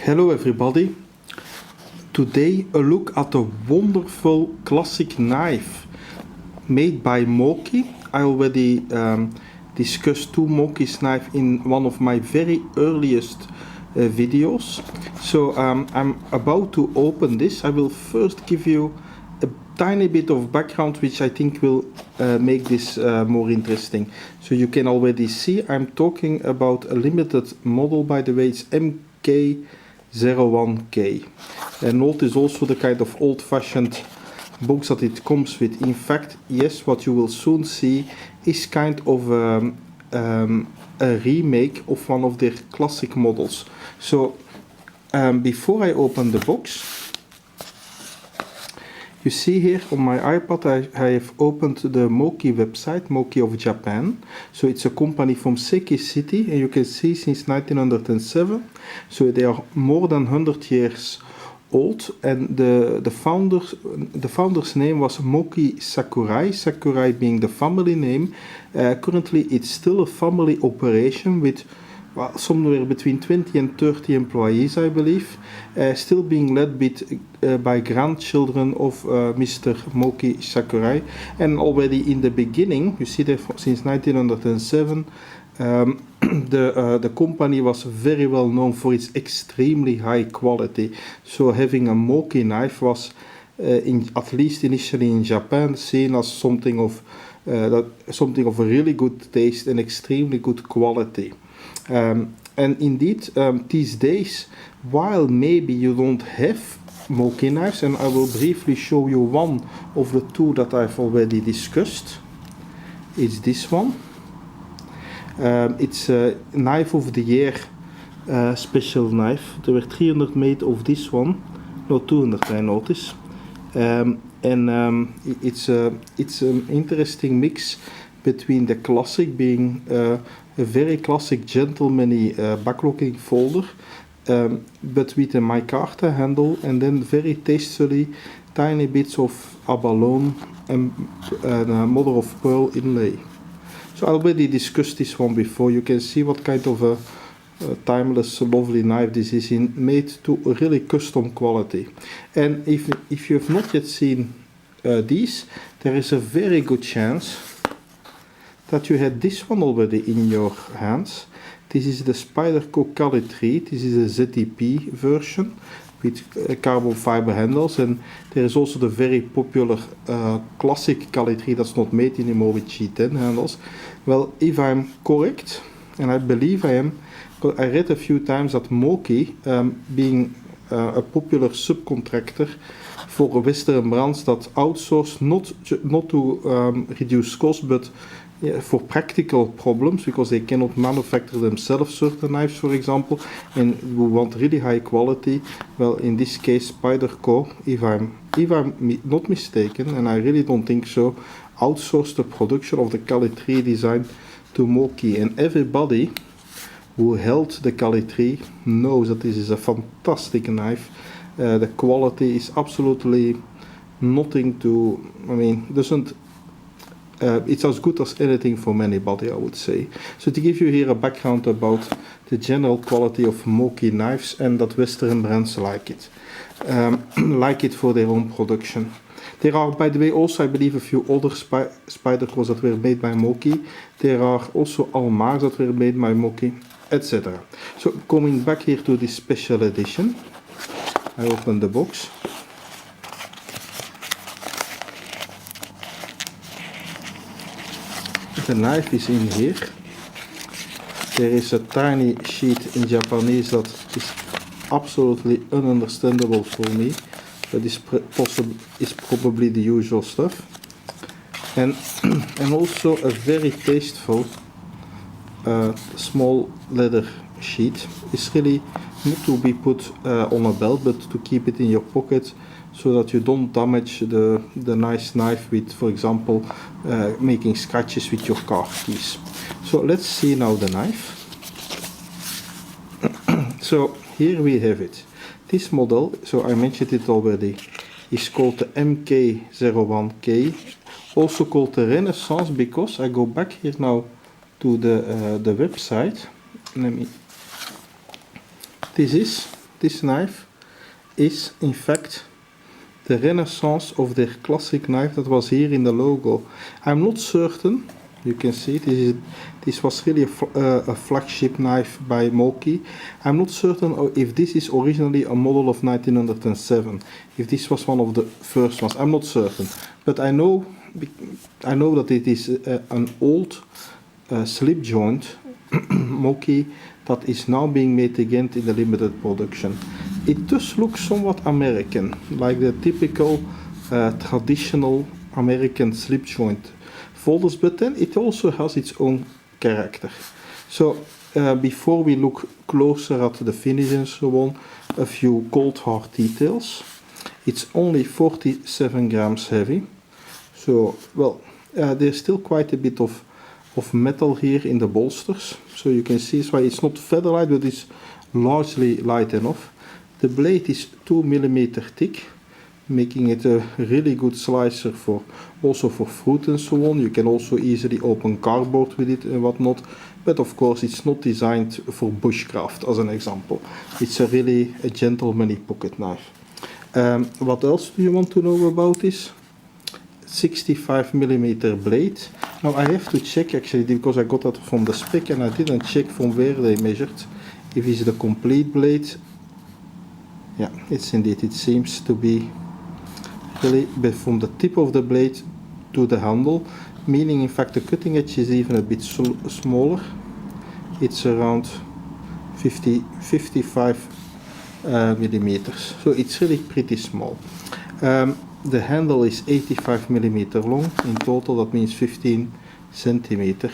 Hello everybody. Today a look at a wonderful classic knife made by Moki. I already discussed two Moki's knife in one of my very earliest videos. So I'm about to open this. I will first give you a tiny bit of background which I think will make this more interesting. So you can already see I'm talking about a limited model, by the way. It's MK-01K. And notice also the kind of old-fashioned box that it comes with. In fact, yes, what you will soon see is kind of a remake of one of their classic models. So before I open the box, you see here on my iPad I have opened the Moki website, Moki of Japan. So it's a company from G.E.C city, and you can see since 1907. So they are more than 100 years old, and the founder's name was Moki Sakurai, Sakurai being the family name. Currently it's still a family operation with somewhere between 20 and 30 employees, I believe, still being led by grandchildren of Mr. Moki Sakurai. And already in the beginning, you see that since 1907, the company was very well known for its extremely high quality. So having a Moki knife was, at least initially in Japan, seen as something of a really good taste and extremely good quality. And indeed, these days, while maybe you don't have Moki knives, and I will briefly show you one of the two that I've already discussed. It's this one. It's a knife of the year special knife. There were 300 made of this one, no 200 I notice. It's an interesting mix between the classic being a very classic gentlemanly backlocking folder, but with a micarta handle, and then very tastefully tiny bits of abalone and mother of pearl inlay. So I already discussed this one before. You can see what kind of a timeless, lovely knife this is, made to a really custom quality. And if you have not yet seen these, there is a very good chance that you had this one already in your hands. This is the Spyderco Cali 3. This is a ZTP version with carbon fiber handles, and there is also the very popular classic Cali 3 that's not made anymore with G10 handles. Well, if I'm correct, and I believe I am, I read a few times that Moki, being a popular subcontractor for Western brands that outsource not to reduce cost, but for practical problems, because they cannot manufacture themselves certain knives, for example, and we want really high quality. Well, in this case, Spyderco, if I'm not mistaken, and I really don't think so, outsourced the production of the Cali 3 design to Moki, and everybody who held the Cali 3 knows that this is a fantastic knife. The quality is absolutely nothing to, it's as good as anything from anybody, I would say. So to give you here a background about the general quality of Moki knives, and that Western brands like it for their own production. There are, by the way, also I believe a few other Spydercos that were made by Moki. There are also Almars that were made by Moki, etc. So coming back here to this special edition, I open the box. The knife is in here. There is a tiny sheet in Japanese that is absolutely ununderstandable for me, but is probably the usual stuff. And also a very tasteful small leather sheet. It's really not to be put on a belt, but to keep it in your pocket, so that you don't damage the nice knife with, for example, making scratches with your car keys. So let's see now the knife. So here we have it. This model, so I mentioned it already, is called the MK-01K, also called the Renaissance, because I go back here now to the website. This is this knife is in fact the Renaissance of their classic knife that was here in the logo. I'm not certain, you can see this was really a flagship knife by Moki. I'm not certain if this is originally a model of 1907, if this was one of the first ones. I'm not certain, but I know that it is an old slip joint Moki that is now being made again in the limited production. It does look somewhat American, like the typical traditional American slip joint folders, but then it also has its own character. So before we look closer at the finish and so on, a few cold hard details. It's only 47 grams heavy, so well, there's still quite a bit of metal here in the bolsters, so you can see why it's not feather light, but it's largely light enough. The blade is 2 mm thick, making it a really good slicer also for fruit and so on. You can also easily open cardboard with it and whatnot, but of course it's not designed for bushcraft as an example. It's really a gentlemanly pocket knife. What else do you want to know about this? 65 mm blade. Now I have to check actually, because I got that from the spec and I didn't check from where they measured if it's the complete blade. Yeah, it's indeed, it seems to be really from the tip of the blade to the handle, meaning in fact the cutting edge is even a bit smaller. It's around 55 millimeters, so it's really pretty small. The handle is 85 millimeter long in total, that means 15 centimeter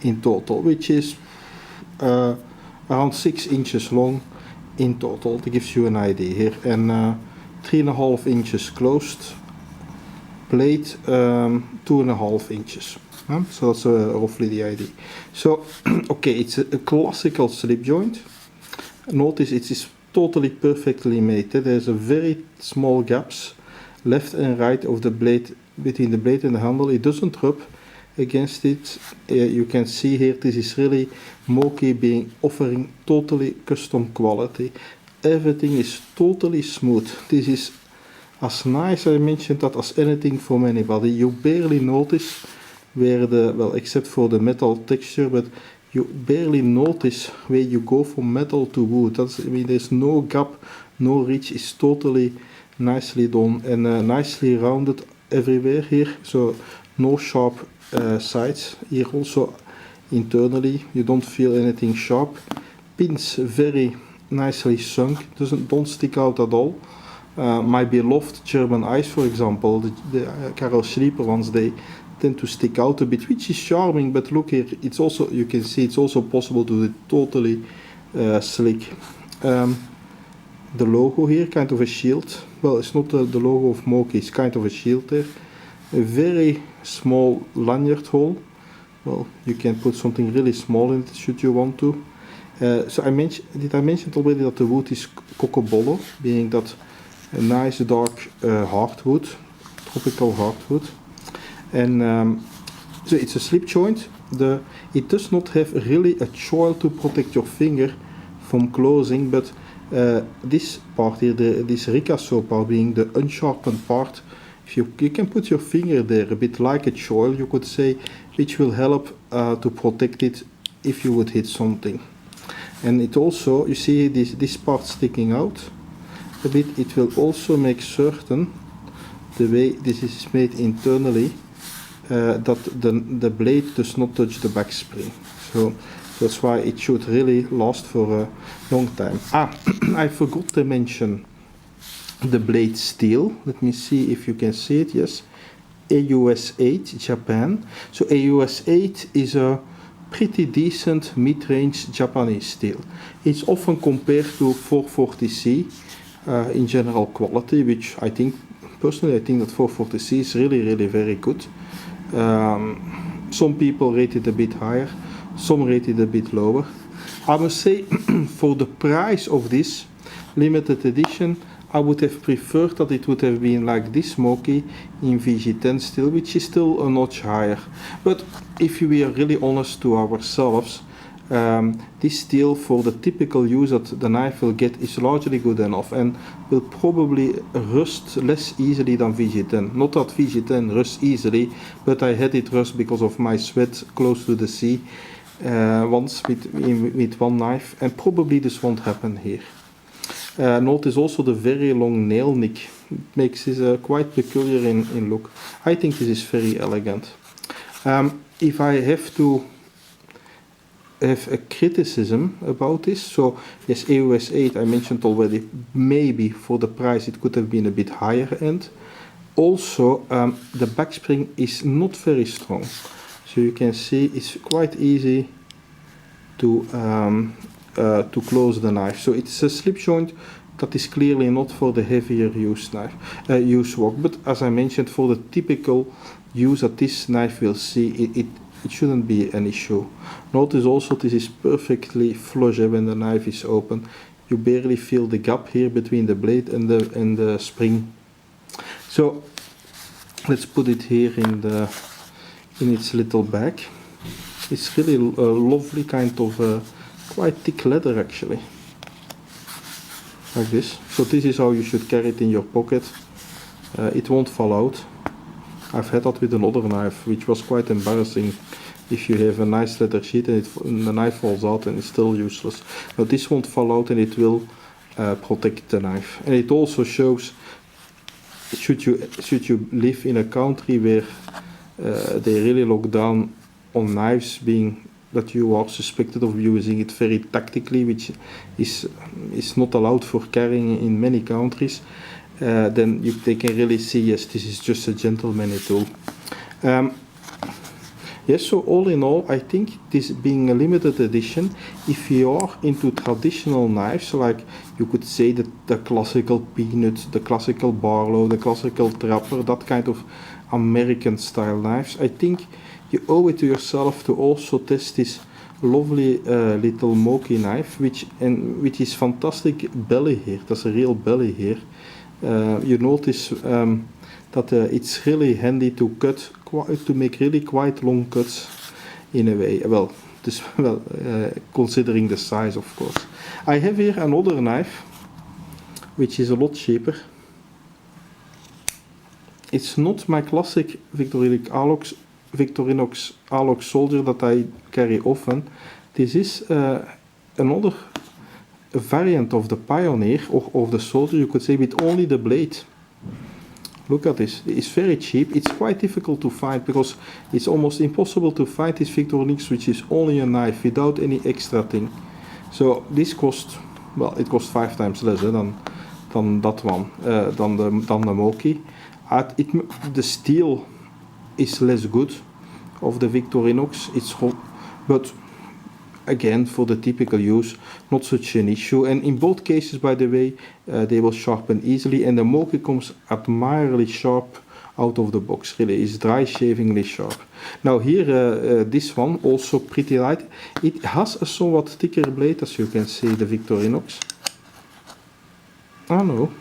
in total, which is around 6 inches long in total. That gives you an idea here, and 3.5 inches closed, blade 2.5 inches. So that's roughly the idea. So okay, it's a classical slip joint. Notice it is totally perfectly made. There's a very small gaps left and right of the blade, between the blade and the handle. It doesn't rub against it. You can see here this is really Moki offering totally custom quality. Everything is totally smooth. This is as nice, I mentioned that, as anything from anybody. You barely notice where except for the metal texture, but you barely notice where you go from metal to wood. There's no gap, no ridge. It's totally nicely done and nicely rounded everywhere here, so no sharp sides here. Also internally you don't feel anything sharp. Pins very nicely sunk, don't stick out at all. My beloved German eyes, for example, the Karel Schlieper ones, they tend to stick out a bit, which is charming, but look here, it's also, you can see it's also possible to do it totally slick. The logo here, kind of a shield. Well, it's not the logo of Moki, it's kind of a shield there. A very small lanyard hole. Well, you can put something really small in it should you want to. So I mentioned already that the wood is cocobolo, being that a nice dark hardwood, tropical hardwood. And so it's a slip joint. It does not have really a choil to protect your finger from closing, but this part here, this ricasso part, being the unsharpened part, if you can put your finger there, a bit like a choil, you could say, which will help to protect it if you would hit something. And it also, you see this part sticking out a bit, it will also make certain, the way this is made internally, that the blade does not touch the back spring. So that's why it should really last for a long time. I forgot to mention the blade steel. Let me see if you can see it. Yes, AUS 8 Japan. So AUS 8 is a pretty decent mid-range Japanese steel. It's often compared to 440C in general quality, which I think, personally, I think that 440C is really very good. Some people rate it a bit higher, some rate it a bit lower. I must say, for the price of this limited edition, I would have preferred that it would have been like this Moki in VG10 steel, which is still a notch higher. But if we are really honest to ourselves, this steel for the typical use that the knife will get is largely good enough and will probably rust less easily than VG10. Not that VG10 rusts easily, but I had it rust because of my sweat close to the sea once with one knife, and probably this won't happen here. Notice also the very long nail nick. It makes this quite peculiar in look. I think this is very elegant. If I have to have a criticism about this, so yes, AOS 8 I mentioned already, maybe for the price it could have been a bit higher end. Also, the backspring is not very strong, so you can see it's quite easy to close the knife. So it's a slip joint that is clearly not for the heavier use work, but as I mentioned, for the typical use that this knife will see, it shouldn't be an issue. Notice also this is perfectly flush when the knife is open. You barely feel the gap here between the blade and the spring. So let's put it here in its little bag. It's really a lovely kind of quite thick leather actually, like this. So this is how you should carry it in your pocket. It won't fall out. I've had that with another knife, which was quite embarrassing. If you have a nice leather sheet and the knife falls out and it's still useless. Now this won't fall out and it will protect the knife. And it also shows, should you live in a country where they really look down on knives, being that you are suspected of using it very tactically, which is not allowed for carrying in many countries, then they can really see, yes, this is just a gentlemanly tool. Yes, so all in all, I think this being a limited edition, if you are into traditional knives, like you could say that the classical peanut, the classical Barlow, the classical Trapper, that kind of American style knives, I think you owe it to yourself to also test this lovely little Moki knife, which is fantastic belly here. There's a real belly here. You notice that it's really handy to cut, to make really quite long cuts in a way. Well, considering the size, of course. I have here another knife, which is a lot cheaper. It's not my classic Victorinox Alox Soldier that I carry often. This is another variant of the Pioneer, or of the Soldier, you could say, with only the blade. Look at this. It's very cheap. It's quite difficult to find because it's almost impossible to find this Victorinox, which is only a knife without any extra thing. So this cost, well, it cost 5 times less than that one, than the Moki. The steel is less good of the Victorinox. It's hot, but again, for the typical use, not such an issue. And in both cases, by the way, they will sharpen easily, and the Moki comes admirably sharp out of the box. Really, it's dry shavingly sharp. Now here, this one also pretty light. It has a somewhat thicker blade, as you can see, the Victorinox. Ah no,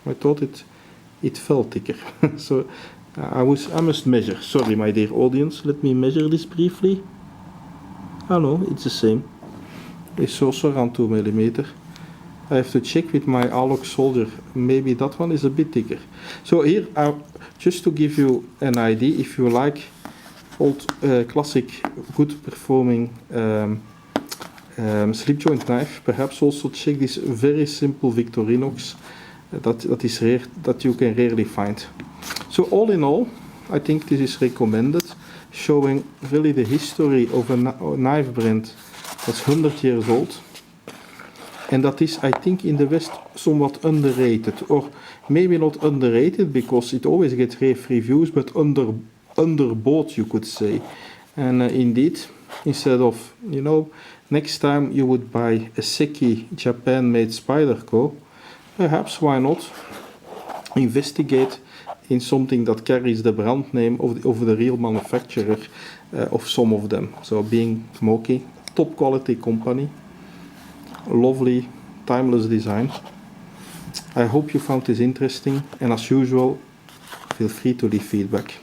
I thought it felt thicker. So I must measure. Sorry, my dear audience. Let me measure this briefly. Ah no, it's the same. It's also around 2 mm. I have to check with my Alox Soldier. Maybe that one is a bit thicker. So here, just to give you an idea, if you like old classic, good performing slip joint knife, perhaps also check this very simple Victorinox. That is rare, that you can rarely find. So all in all, I think this is recommended, showing really the history of a knife brand that's 100 years old, and that is, I think, in the West somewhat underrated, or maybe not underrated because it always gets rave reviews, but underbought, you could say. And indeed, instead of, next time you would buy a Seki Japan-made Spyderco, perhaps why not investigate in something that carries the brand name of the real manufacturer of some of them. So being Moki, top quality company, lovely, timeless design. I hope you found this interesting, and as usual, feel free to leave feedback.